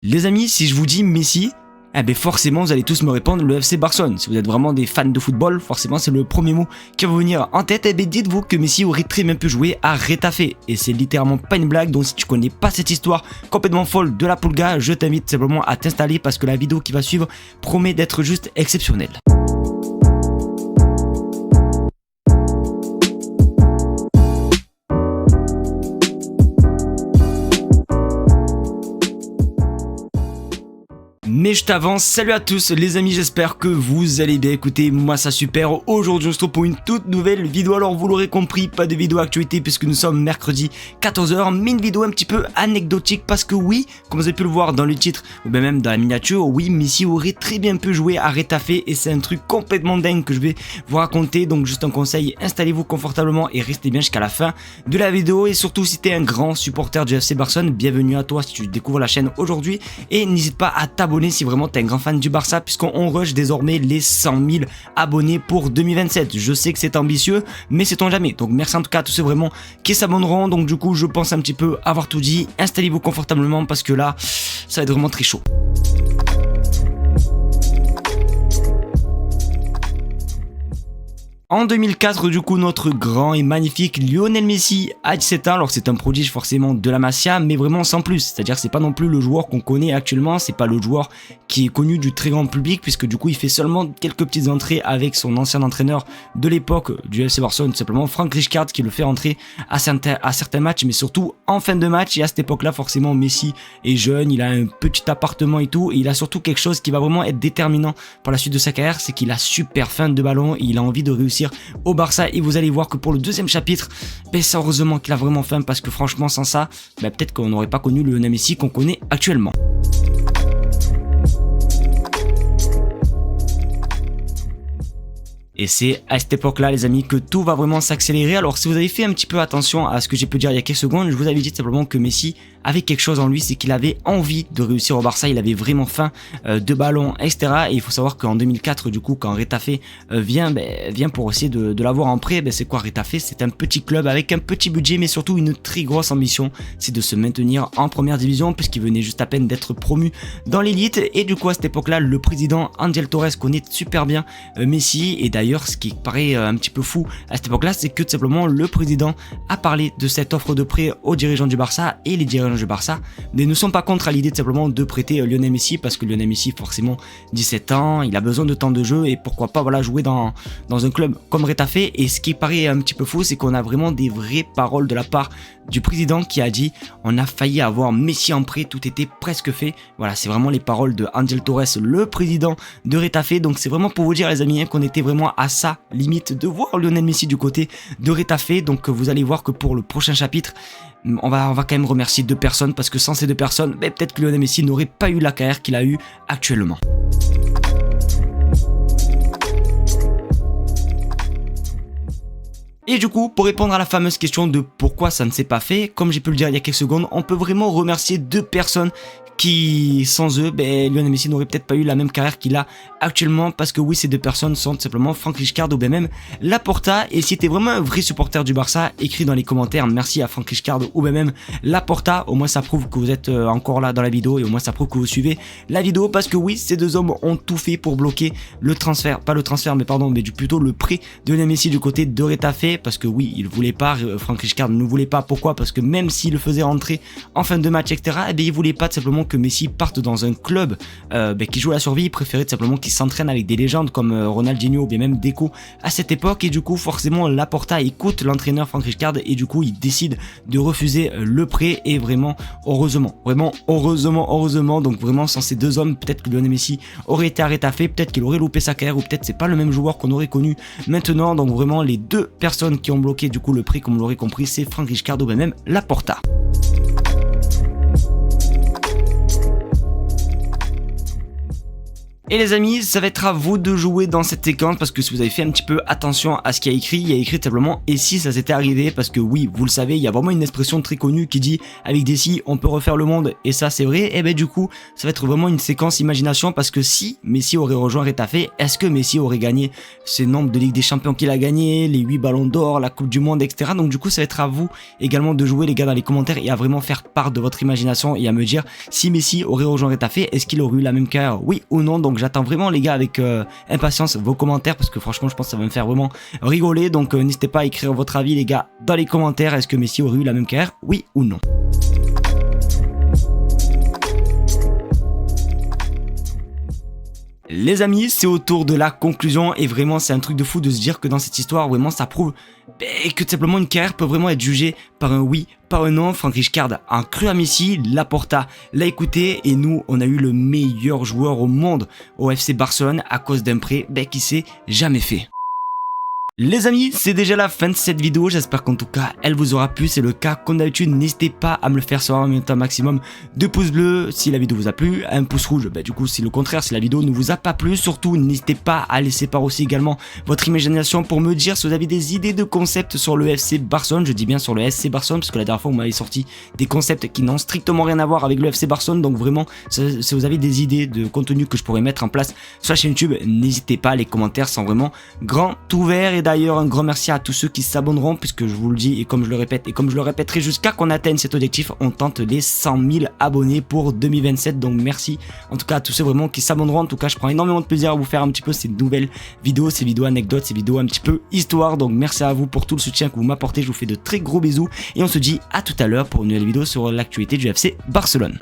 Les amis, si je vous dis Messi, eh ben forcément vous allez tous me répondre le FC Barcelone. Si vous êtes vraiment des fans de football, forcément c'est le premier mot qui va vous venir en tête. Eh ben dites-vous que Messi aurait très bien pu jouer à Retafe. Et c'est littéralement pas une blague, donc si tu connais pas cette histoire complètement folle de la Pulga, je t'invite simplement à t'installer parce que la vidéo qui va suivre promet d'être juste exceptionnelle. Mais je t'avance, salut à tous les amis, j'espère que vous allez bien. Écoutez, moi ça super, aujourd'hui on se retrouve pour une toute nouvelle vidéo. Alors vous l'aurez compris, pas de vidéo actualité puisque nous sommes mercredi 14h, mais une vidéo un petit peu anecdotique parce que oui, comme vous avez pu le voir dans le titre ou bien même dans la miniature, oui, Messi aurait très bien pu jouer à Retafe et c'est un truc complètement dingue que je vais vous raconter. Donc juste un conseil, installez-vous confortablement et restez bien jusqu'à la fin de la vidéo. Et surtout si tu es un grand supporter du FC Barcelone, bienvenue à toi si tu découvres la chaîne aujourd'hui. Et n'hésite pas à t'abonner si vraiment t'es un grand fan du Barça, puisqu'on rush désormais les 100 000 abonnés pour 2027. Je sais que c'est ambitieux, mais sait-on jamais. Donc merci en tout cas à tous ceux vraiment qui s'abonneront. Donc du coup je pense un petit peu avoir tout dit. Installez-vous confortablement parce que là ça va être vraiment très chaud. En 2004, du coup, notre grand et magnifique Lionel Messi a 17 ans. Alors c'est un prodige forcément de la Masia, mais vraiment sans plus. C'est-à-dire que c'est pas non plus le joueur qu'on connaît actuellement, c'est pas le joueur qui est connu du très grand public, puisque du coup il fait seulement quelques petites entrées avec son ancien entraîneur de l'époque du FC Barcelone, tout simplement Frank Rijkaard, qui le fait entrer à certains matchs, mais surtout en fin de match. Et à cette époque-là, forcément, Messi est jeune, il a un petit appartement et tout, et il a surtout quelque chose qui va vraiment être déterminant pour la suite de sa carrière, c'est qu'il a super faim de ballon et il a envie de réussir au Barça. Et vous allez voir que pour le deuxième chapitre, c'est heureusement qu'il a vraiment faim, parce que franchement sans ça, peut-être qu'on n'aurait pas connu le Lionel Messi qu'on connaît actuellement. Et c'est à cette époque-là, les amis, que tout va vraiment s'accélérer. Alors, si vous avez fait un petit peu attention à ce que j'ai pu dire il y a quelques secondes, je vous avais dit simplement que Messi avait quelque chose en lui, c'est qu'il avait envie de réussir au Barça, il avait vraiment faim de ballon, etc. Et il faut savoir qu'en 2004, du coup, quand Retafe vient pour essayer de l'avoir en prêt, c'est quoi Retafe? C'est un petit club avec un petit budget, mais surtout une très grosse ambition, c'est de se maintenir en première division, puisqu'il venait juste à peine d'être promu dans l'élite. Et du coup, à cette époque-là, le président Ángel Torres connaît super bien Messi. Et d'ailleurs, ce qui paraît un petit peu fou à cette époque-là, c'est que tout simplement le président a parlé de cette offre de prêt aux dirigeants du Barça, et les dirigeants du Barça ne sont pas contre à l'idée de simplement de prêter Lionel Messi, parce que Lionel Messi, forcément 17 ans, il a besoin de temps de jeu, et pourquoi pas jouer dans un club comme Retafe. Et ce qui paraît un petit peu fou, c'est qu'on a vraiment des vraies paroles de la part du président qui a dit: on a failli avoir Messi en prêt, tout était presque fait. Voilà, c'est vraiment les paroles de Ángel Torres, le président de Retafe. Donc c'est vraiment pour vous dire, les amis, qu'on était vraiment à ça limite de voir Lionel Messi du côté de Retafe. Donc vous allez voir que pour le prochain chapitre, on va quand même remercier deux personnes, parce que sans ces deux personnes, peut-être que Lionel Messi n'aurait pas eu la carrière qu'il a eu actuellement. Et du coup, pour répondre à la fameuse question de pourquoi ça ne s'est pas fait, comme j'ai pu le dire il y a quelques secondes, on peut vraiment remercier deux personnes qui, sans eux, Lionel Messi n'aurait peut-être pas eu la même carrière qu'il a actuellement, parce que oui, ces deux personnes sont tout simplement Frank Rijkaard ou bien même Laporta. Et si t'es vraiment un vrai supporter du Barça, écris dans les commentaires merci à Frank Rijkaard ou bien même Laporta. Au moins ça prouve que vous êtes encore là dans la vidéo, et au moins ça prouve que vous suivez la vidéo, parce que oui, ces deux hommes ont tout fait pour bloquer le transfert, pas le transfert mais plutôt le prêt de Lionel Messi du côté de Retafe, parce que oui, il voulait pas, Frank Rijkaard ne voulait pas. Pourquoi? Parce que même s'il le faisait rentrer en fin de match, etc., il voulait pas tout simplement que Messi parte dans un club qui joue à la survie. Il préférait tout simplement qu'il s'entraîne avec des légendes comme Ronaldinho ou bien même Deco à cette époque. Et du coup, forcément, Laporta écoute l'entraîneur Frank Rijkaard, et du coup, il décide de refuser le prêt. Et vraiment, heureusement. Donc vraiment, sans ces deux hommes, peut-être que Lionel Messi aurait été à Retafe, peut-être qu'il aurait loupé sa carrière, ou peut-être c'est pas le même joueur qu'on aurait connu maintenant. Donc vraiment, les deux personnes qui ont bloqué du coup le prêt, comme vous l'aurez compris, c'est Frank Rijkaard ou bien même Laporta. Et les amis, ça va être à vous de jouer dans cette séquence parce que si vous avez fait un petit peu attention à ce qu'il y a écrit, il y a écrit simplement et si ça s'était arrivé, parce que oui, vous le savez, il y a vraiment une expression très connue qui dit avec des si on peut refaire le monde et ça c'est vrai. Et ben du coup, ça va être vraiment une séquence imagination parce que si Messi aurait rejoint Retafe, est-ce que Messi aurait gagné ce nombre de Ligue des Champions qu'il a gagné, les 8 ballons d'or, la Coupe du Monde, etc. Donc du coup, ça va être à vous également de jouer les gars dans les commentaires et à vraiment faire part de votre imagination et à me dire si Messi aurait rejoint Retafe, est-ce qu'il aurait eu la même carrière, oui ou non. Donc j'attends vraiment les gars avec impatience vos commentaires parce que franchement je pense que ça va me faire vraiment rigoler. Donc n'hésitez pas à écrire votre avis les gars dans les commentaires. Est-ce que Messi aurait eu la même carrière, oui ou non. Les amis, c'est au tour de la conclusion et vraiment c'est un truc de fou de se dire que dans cette histoire vraiment ça prouve que tout simplement une carrière peut vraiment être jugée par un oui, par un non. Franck Rijkaard a cru à Messi, Laporta l'a écouté et nous on a eu le meilleur joueur au monde au FC Barcelone à cause d'un prêt qui s'est jamais fait. Les amis, c'est déjà la fin de cette vidéo, j'espère qu'en tout cas elle vous aura plu. C'est le cas comme d'habitude, n'hésitez pas à me le faire savoir en mettant un maximum de pouces bleus si la vidéo vous a plu, un pouce rouge du coup c'est le contraire si la vidéo ne vous a pas plu. Surtout n'hésitez pas à laisser part aussi également votre imagination pour me dire si vous avez des idées de concepts sur le FC Barcelone. Je dis bien sur le FC Barcelone parce que la dernière fois vous m'avez sorti des concepts qui n'ont strictement rien à voir avec le FC Barcelone. Donc vraiment si vous avez des idées de contenu que je pourrais mettre en place sur la chaîne YouTube, n'hésitez pas, les commentaires sont vraiment grands ouverts. Et d'ailleurs un grand merci à tous ceux qui s'abonneront puisque je vous le dis et comme je le répète et comme je le répéterai jusqu'à qu'on atteigne cet objectif, on tente les 100 000 abonnés pour 2027. Donc merci en tout cas à tous ceux vraiment qui s'abonneront. En tout cas je prends énormément de plaisir à vous faire un petit peu ces nouvelles vidéos, ces vidéos anecdotes, ces vidéos un petit peu histoire. Donc merci à vous pour tout le soutien que vous m'apportez, je vous fais de très gros bisous et on se dit à tout à l'heure pour une nouvelle vidéo sur l'actualité du FC Barcelone.